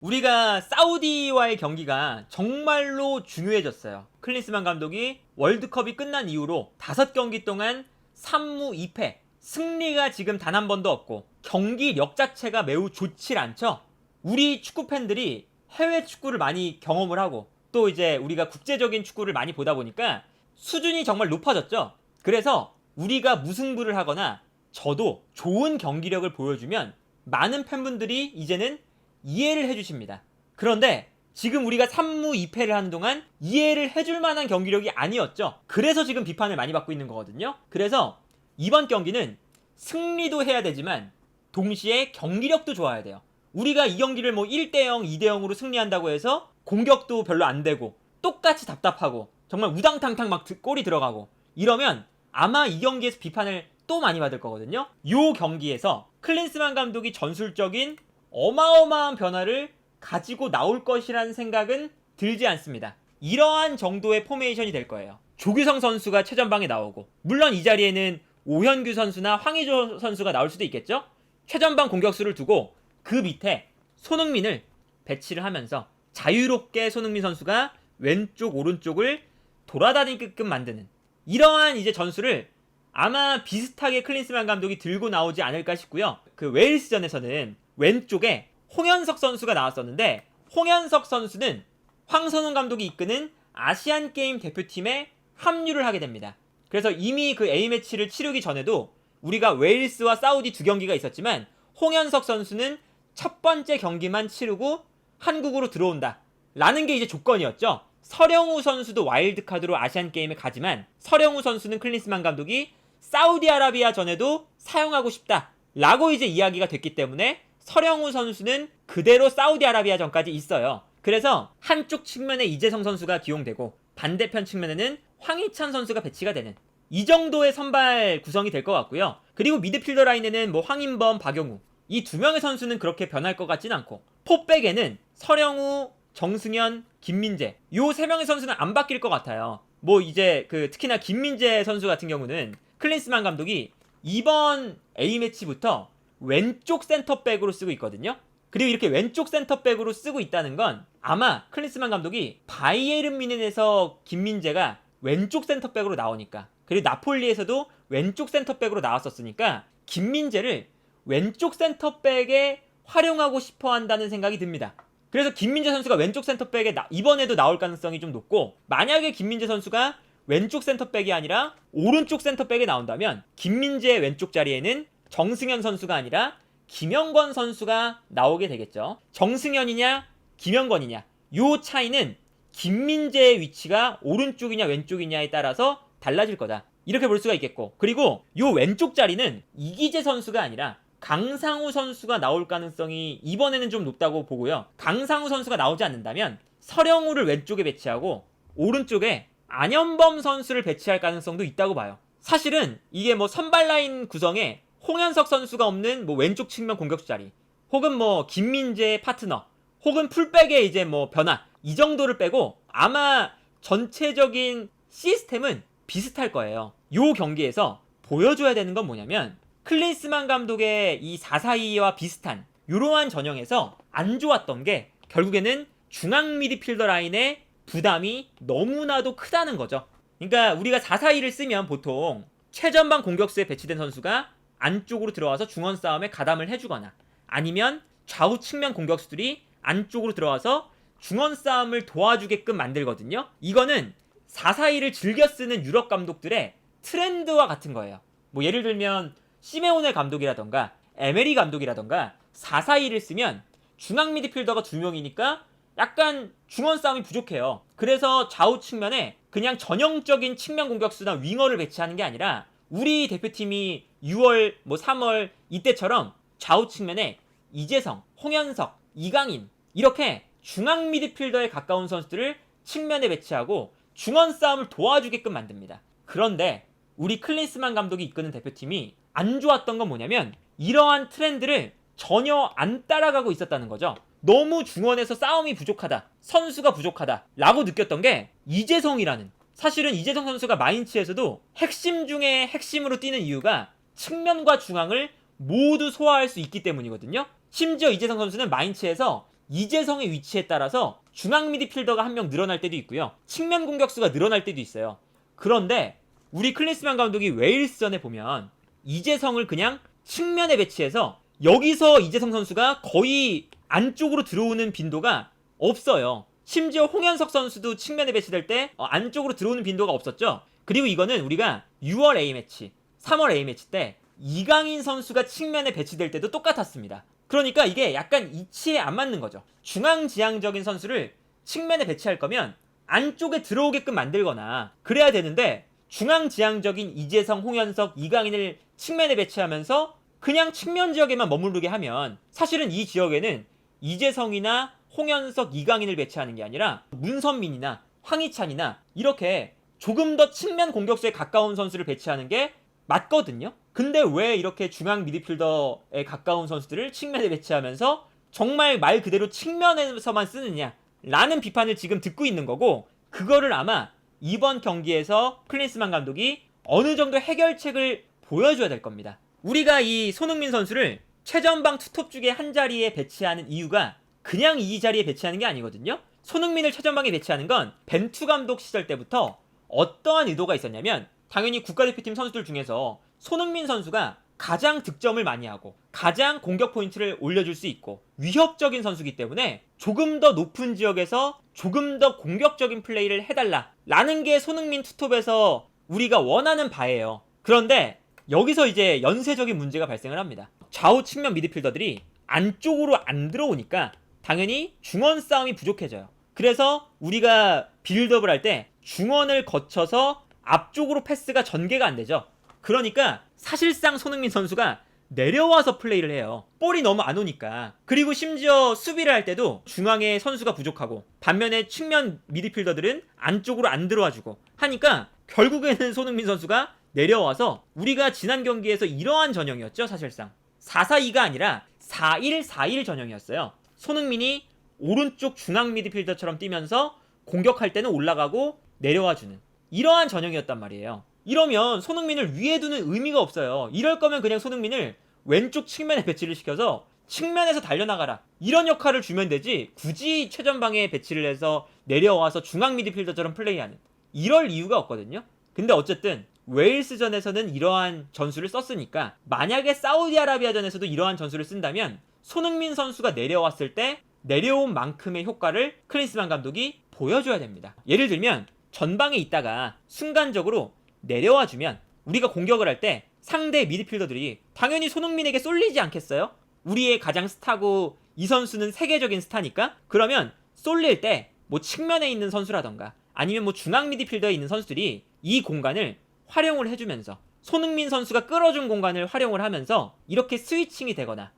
우리가 사우디와의 경기가 정말로 중요해졌어요. 클린스만 감독이 월드컵이 끝난 이후로 5경기 동안 3무 2패, 승리가 지금 단 한 번도 없고 경기력 자체가 매우 좋질 않죠. 우리 축구 팬들이 해외 축구를 많이 경험을 하고 또 이제 우리가 국제적인 축구를 많이 보다 보니까 수준이 정말 높아졌죠. 그래서 우리가 무승부를 하거나 저도 좋은 경기력을 보여주면 많은 팬분들이 이제는 이해를 해주십니다. 그런데 지금 우리가 3무 2패를 하는 동안 이해를 해줄 만한 경기력이 아니었죠. 그래서 지금 비판을 많이 받고 있는 거거든요. 그래서 이번 경기는 승리도 해야 되지만 동시에 경기력도 좋아야 돼요. 우리가 이 경기를 뭐 1대0, 2대0으로 승리한다고 해서 공격도 별로 안 되고 똑같이 답답하고 정말 우당탕탕 막 골이 들어가고 이러면 아마 이 경기에서 비판을 또 많이 받을 거거든요. 이 경기에서 클린스만 감독이 전술적인 어마어마한 변화를 가지고 나올 것이라는 생각은 들지 않습니다. 이러한 정도의 포메이션이 될 거예요. 조규성 선수가 최전방에 나오고 물론 이 자리에는 오현규 선수나 황의조 선수가 나올 수도 있겠죠. 최전방 공격수를 두고 그 밑에 손흥민을 배치를 하면서 자유롭게 손흥민 선수가 왼쪽 오른쪽을 돌아다니게끔 만드는 이러한 이제 전술을 아마 비슷하게 클린스만 감독이 들고 나오지 않을까 싶고요. 그 웨일스전에서는 왼쪽에 홍현석 선수가 나왔었는데 홍현석 선수는 황선홍 감독이 이끄는 아시안게임 대표팀에 합류를 하게 됩니다. 그래서 이미 그 A매치를 치르기 전에도 우리가 웨일스와 사우디 2경기가 있었지만 홍현석 선수는 첫 번째 경기만 치르고 한국으로 들어온다 라는 게 이제 조건이었죠. 서령우 선수도 와일드카드로 아시안게임에 가지만 서령우 선수는 클린스만 감독이 사우디아라비아 전에도 사용하고 싶다 라고 이제 이야기가 됐기 때문에 서령우 선수는 그대로 사우디아라비아 전까지 있어요. 그래서 한쪽 측면에 이재성 선수가 기용되고 반대편 측면에는 황희찬 선수가 배치가 되는 이 정도의 선발 구성이 될 것 같고요. 그리고 미드필더 라인에는 뭐 황인범, 박용우 이 2명의 선수는 그렇게 변할 것 같진 않고 포백에는 서령우, 정승현, 김민재 요 3명의 선수는 안 바뀔 것 같아요. 뭐 이제 특히나 김민재 선수 같은 경우는 클린스만 감독이 이번 A매치부터 왼쪽 센터백으로 쓰고 있거든요. 그리고 이렇게 왼쪽 센터백으로 쓰고 있다는 건 아마 클린스만 감독이 바이에른 뮌헨에서 김민재가 왼쪽 센터백으로 나오니까 그리고 나폴리에서도 왼쪽 센터백으로 나왔었으니까 김민재를 왼쪽 센터백에 활용하고 싶어 한다는 생각이 듭니다. 그래서 김민재 선수가 왼쪽 센터백에 이번에도 나올 가능성이 좀 높고 만약에 김민재 선수가 왼쪽 센터백이 아니라 오른쪽 센터백에 나온다면 김민재의 왼쪽 자리에는 정승현 선수가 아니라 김영권 선수가 나오게 되겠죠. 정승현이냐 김영권이냐 요 차이는 김민재의 위치가 오른쪽이냐 왼쪽이냐에 따라서 달라질 거다 이렇게 볼 수가 있겠고 그리고 요 왼쪽 자리는 이기재 선수가 아니라 강상우 선수가 나올 가능성이 이번에는 좀 높다고 보고요. 강상우 선수가 나오지 않는다면 서령우를 왼쪽에 배치하고 오른쪽에 안현범 선수를 배치할 가능성도 있다고 봐요. 사실은 이게 뭐 선발 라인 구성에 홍현석 선수가 없는 뭐 왼쪽 측면 공격수 자리 혹은 뭐 김민재의 파트너 혹은 풀백의 이제 뭐 변화 이 정도를 빼고 아마 전체적인 시스템은 비슷할 거예요. 요 경기에서 보여줘야 되는 건 뭐냐면 클린스만 감독의 이 4-4-2와 비슷한 이러한 전형에서 안 좋았던 게 결국에는 중앙 미드필더 라인의 부담이 너무나도 크다는 거죠. 그러니까 우리가 4-4-2를 쓰면 보통 최전방 공격수에 배치된 선수가 안쪽으로 들어와서 중원 싸움에 가담을 해주거나 아니면 좌우 측면 공격수들이 안쪽으로 들어와서 중원 싸움을 도와주게끔 만들거든요. 이거는 4-4-2를 즐겨 쓰는 유럽 감독들의 트렌드와 같은 거예요. 뭐 예를 들면 시메오네 감독이라던가 에메리 감독이라던가 4-4-2를 쓰면 중앙 미드필더가 2명이니까 약간 중원 싸움이 부족해요. 그래서 좌우 측면에 그냥 전형적인 측면 공격수나 윙어를 배치하는 게 아니라 우리 대표팀이 6월, 뭐 3월 이때처럼 좌우 측면에 이재성, 홍현석, 이강인 이렇게 중앙 미드필더에 가까운 선수들을 측면에 배치하고 중원 싸움을 도와주게끔 만듭니다. 그런데 우리 클린스만 감독이 이끄는 대표팀이 안 좋았던 건 뭐냐면 이러한 트렌드를 전혀 안 따라가고 있었다는 거죠. 너무 중원에서 싸움이 부족하다, 선수가 부족하다 라고 느꼈던 게 이재성이라는 사실은 이재성 선수가 마인츠에서도 핵심 중에 핵심으로 뛰는 이유가 측면과 중앙을 모두 소화할 수 있기 때문이거든요. 심지어 이재성 선수는 마인츠에서 이재성의 위치에 따라서 중앙 미드필더가 한 명 늘어날 때도 있고요. 측면 공격수가 늘어날 때도 있어요. 그런데 우리 클린스만 감독이 웨일스전에 보면 이재성을 그냥 측면에 배치해서 여기서 이재성 선수가 거의 안쪽으로 들어오는 빈도가 없어요. 심지어 홍현석 선수도 측면에 배치될 때 안쪽으로 들어오는 빈도가 없었죠. 그리고 이거는 우리가 6월 A매치, 3월 A매치 때 이강인 선수가 측면에 배치될 때도 똑같았습니다. 그러니까 이게 약간 이치에 안 맞는 거죠. 중앙지향적인 선수를 측면에 배치할 거면 안쪽에 들어오게끔 만들거나 그래야 되는데 중앙지향적인 이재성, 홍현석, 이강인을 측면에 배치하면서 그냥 측면 지역에만 머무르게 하면 사실은 이 지역에는 이재성이나 홍현석, 이강인을 배치하는 게 아니라 문선민이나 황희찬이나 이렇게 조금 더 측면 공격수에 가까운 선수를 배치하는 게 맞거든요. 근데 왜 이렇게 중앙 미드필더에 가까운 선수들을 측면에 배치하면서 정말 말 그대로 측면에서만 쓰느냐 라는 비판을 지금 듣고 있는 거고, 그거를 아마 이번 경기에서 클린스만 감독이 어느 정도 해결책을 보여줘야 될 겁니다. 우리가 이 손흥민 선수를 최전방 투톱 중에 한 자리에 배치하는 이유가 그냥 이 자리에 배치하는 게 아니거든요. 손흥민을 최전방에 배치하는 건 벤투 감독 시절 때부터 어떠한 의도가 있었냐면, 당연히 국가대표팀 선수들 중에서 손흥민 선수가 가장 득점을 많이 하고 가장 공격 포인트를 올려줄 수 있고 위협적인 선수이기 때문에 조금 더 높은 지역에서 조금 더 공격적인 플레이를 해달라 라는 게 손흥민 투톱에서 우리가 원하는 바예요. 그런데 여기서 이제 연쇄적인 문제가 발생을 합니다. 좌우 측면 미드필더들이 안쪽으로 안 들어오니까 당연히 중원 싸움이 부족해져요. 그래서 우리가 빌드업을 할 때 중원을 거쳐서 앞쪽으로 패스가 전개가 안 되죠. 그러니까 사실상 손흥민 선수가 내려와서 플레이를 해요. 볼이 너무 안 오니까. 그리고 심지어 수비를 할 때도 중앙에 선수가 부족하고 반면에 측면 미드필더들은 안쪽으로 안 들어와주고 하니까 결국에는 손흥민 선수가 내려와서 우리가 지난 경기에서 이러한 전형이었죠. 사실상 4-4-2가 아니라 4-1-4-1 전형이었어요. 손흥민이 오른쪽 중앙 미드필더처럼 뛰면서 공격할 때는 올라가고 내려와주는 이러한 전형이었단 말이에요. 이러면 손흥민을 위에 두는 의미가 없어요. 이럴 거면 그냥 손흥민을 왼쪽 측면에 배치를 시켜서 측면에서 달려나가라 이런 역할을 주면 되지, 굳이 최전방에 배치를 해서 내려와서 중앙 미드필더처럼 플레이하는 이럴 이유가 없거든요. 근데 어쨌든 웨일스전에서는 이러한 전술을 썼으니까 만약에 사우디아라비아전에서도 이러한 전술을 쓴다면 손흥민 선수가 내려왔을 때 내려온 만큼의 효과를 클린스만 감독이 보여줘야 됩니다. 예를 들면 전방에 있다가 순간적으로 내려와주면 우리가 공격을 할 때 상대 미드필더들이 당연히 손흥민에게 쏠리지 않겠어요? 우리의 가장 스타고 이 선수는 세계적인 스타니까. 그러면 쏠릴 때 뭐 측면에 있는 선수라던가 아니면 뭐 중앙 미드필더에 있는 선수들이 이 공간을 활용을 해주면서 손흥민 선수가 끌어준 공간을 활용을 하면서 이렇게 스위칭이 되거나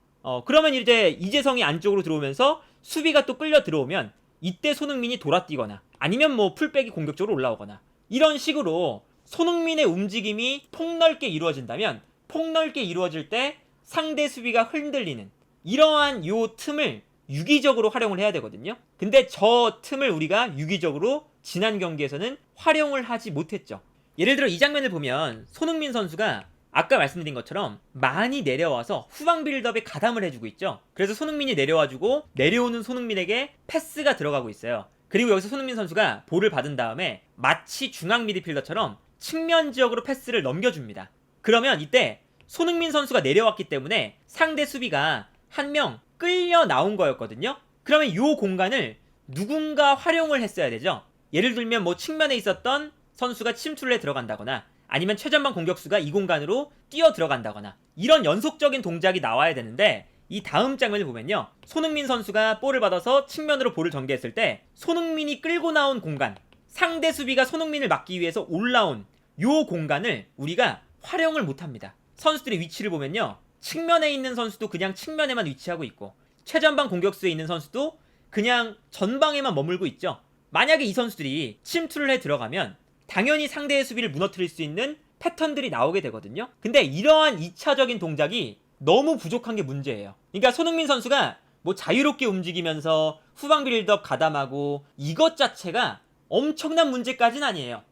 그러면 이제 이재성이 안쪽으로 들어오면서 수비가 또 끌려 들어오면 이때 손흥민이 돌아뛰거나 아니면 뭐 풀백이 공격적으로 올라오거나 이런 식으로 손흥민의 움직임이 폭넓게 이루어진다면 폭넓게 이루어질 때 상대 수비가 흔들리는 이러한 요 틈을 유기적으로 활용을 해야 되거든요. 근데 저 틈을 우리가 유기적으로 지난 경기에서는 활용을 하지 못했죠. 예를 들어 이 장면을 보면 손흥민 선수가 아까 말씀드린 것처럼 많이 내려와서 후방 빌드업에 가담을 해주고 있죠. 그래서 손흥민이 내려와주고 내려오는 손흥민에게 패스가 들어가고 있어요. 그리고 여기서 손흥민 선수가 볼을 받은 다음에 마치 중앙 미드필더처럼 측면 지역으로 패스를 넘겨줍니다. 그러면 이때 손흥민 선수가 내려왔기 때문에 상대 수비가 한 명 끌려 나온 거였거든요. 그러면 이 공간을 누군가 활용을 했어야 되죠. 예를 들면 뭐 측면에 있었던 선수가 침투를 해 들어간다거나 아니면 최전방 공격수가 이 공간으로 뛰어 들어간다거나 이런 연속적인 동작이 나와야 되는데, 이 다음 장면을 보면요, 손흥민 선수가 볼을 받아서 측면으로 볼을 전개했을 때 손흥민이 끌고 나온 공간, 상대 수비가 손흥민을 막기 위해서 올라온 요 공간을 우리가 활용을 못합니다. 선수들의 위치를 보면요, 측면에 있는 선수도 그냥 측면에만 위치하고 있고 최전방 공격수에 있는 선수도 그냥 전방에만 머물고 있죠. 만약에 이 선수들이 침투를 해 들어가면 당연히 상대의 수비를 무너뜨릴 수 있는 패턴들이 나오게 되거든요. 근데 이러한 2차적인 동작이 너무 부족한 게 문제예요. 그러니까 손흥민 선수가 뭐 자유롭게 움직이면서 후방 빌드업 가담하고 이것 자체가 엄청난 문제까지는 아니에요.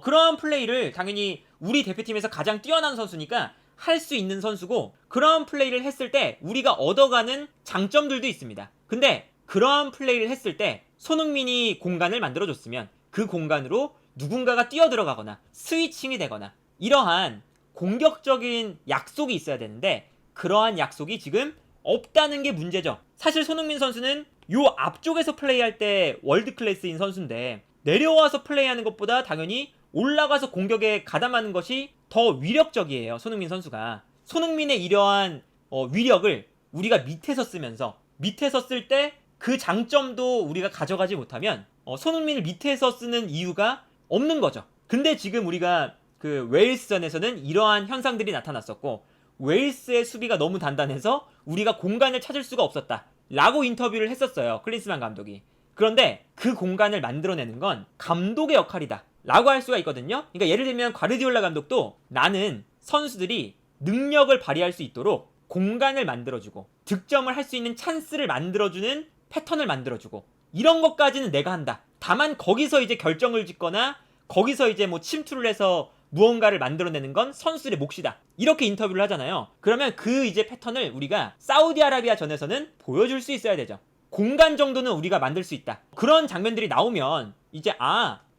그러한 플레이를 당연히 우리 대표팀에서 가장 뛰어난 선수니까 할 수 있는 선수고, 그러한 플레이를 했을 때 우리가 얻어가는 장점들도 있습니다. 근데 그러한 플레이를 했을 때 손흥민이 공간을 만들어줬으면 그 공간으로 누군가가 뛰어들어가거나 스위칭이 되거나 이러한 공격적인 약속이 있어야 되는데 그러한 약속이 지금 없다는 게 문제죠. 사실 손흥민 선수는 요 앞쪽에서 플레이할 때 월드 클래스인 선수인데 내려와서 플레이하는 것보다 당연히 올라가서 공격에 가담하는 것이 더 위력적이에요. 손흥민 선수가. 손흥민의 이러한 위력을 우리가 밑에서 쓰면서 밑에서 쓸 때 그 장점도 우리가 가져가지 못하면 손흥민을 밑에서 쓰는 이유가 없는 거죠. 근데 지금 우리가 그 웨일스전에서는 이러한 현상들이 나타났었고 웨일스의 수비가 너무 단단해서 우리가 공간을 찾을 수가 없었다 라고 인터뷰를 했었어요. 클린스만 감독이. 그런데 그 공간을 만들어내는 건 감독의 역할이다 라고 할 수가 있거든요. 그러니까 예를 들면 과르디올라 감독도 나는 선수들이 능력을 발휘할 수 있도록 공간을 만들어주고 득점을 할 수 있는 찬스를 만들어주는 패턴을 만들어주고 이런 것까지는 내가 한다. 다만 거기서 이제 결정을 짓거나 거기서 이제 뭐 침투를 해서 무언가를 만들어내는 건 선수들의 몫이다. 이렇게 인터뷰를 하잖아요. 그러면 그 이제 패턴을 우리가 사우디아라비아 전에서는 보여줄 수 있어야 되죠. 공간 정도는 우리가 만들 수 있다. 그런 장면들이 나오면 이제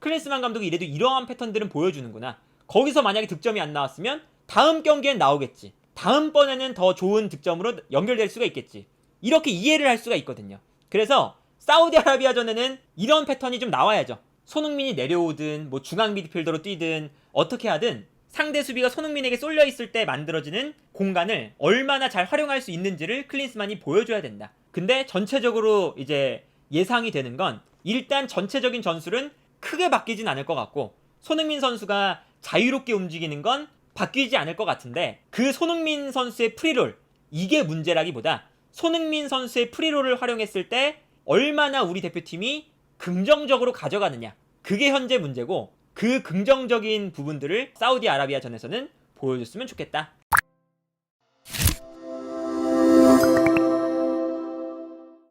클린스만 감독이 이래도 이러한 패턴들은 보여주는구나. 거기서 만약에 득점이 안 나왔으면 다음 경기엔 나오겠지. 다음번에는 더 좋은 득점으로 연결될 수가 있겠지. 이렇게 이해를 할 수가 있거든요. 그래서 사우디아라비아전에는 이런 패턴이 좀 나와야죠. 손흥민이 내려오든 뭐 중앙 미드필더로 뛰든 어떻게 하든 상대 수비가 손흥민에게 쏠려 있을 때 만들어지는 공간을 얼마나 잘 활용할 수 있는지를 클린스만이 보여줘야 된다. 근데 전체적으로 이제 예상이 되는 건 일단 전체적인 전술은 크게 바뀌진 않을 것 같고 손흥민 선수가 자유롭게 움직이는 건 바뀌지 않을 것 같은데 그 손흥민 선수의 프리롤 이게 문제라기보다 손흥민 선수의 프리롤을 활용했을 때 얼마나 우리 대표팀이 긍정적으로 가져가느냐 그게 현재 문제고 그 긍정적인 부분들을 사우디아라비아전에서는 보여줬으면 좋겠다.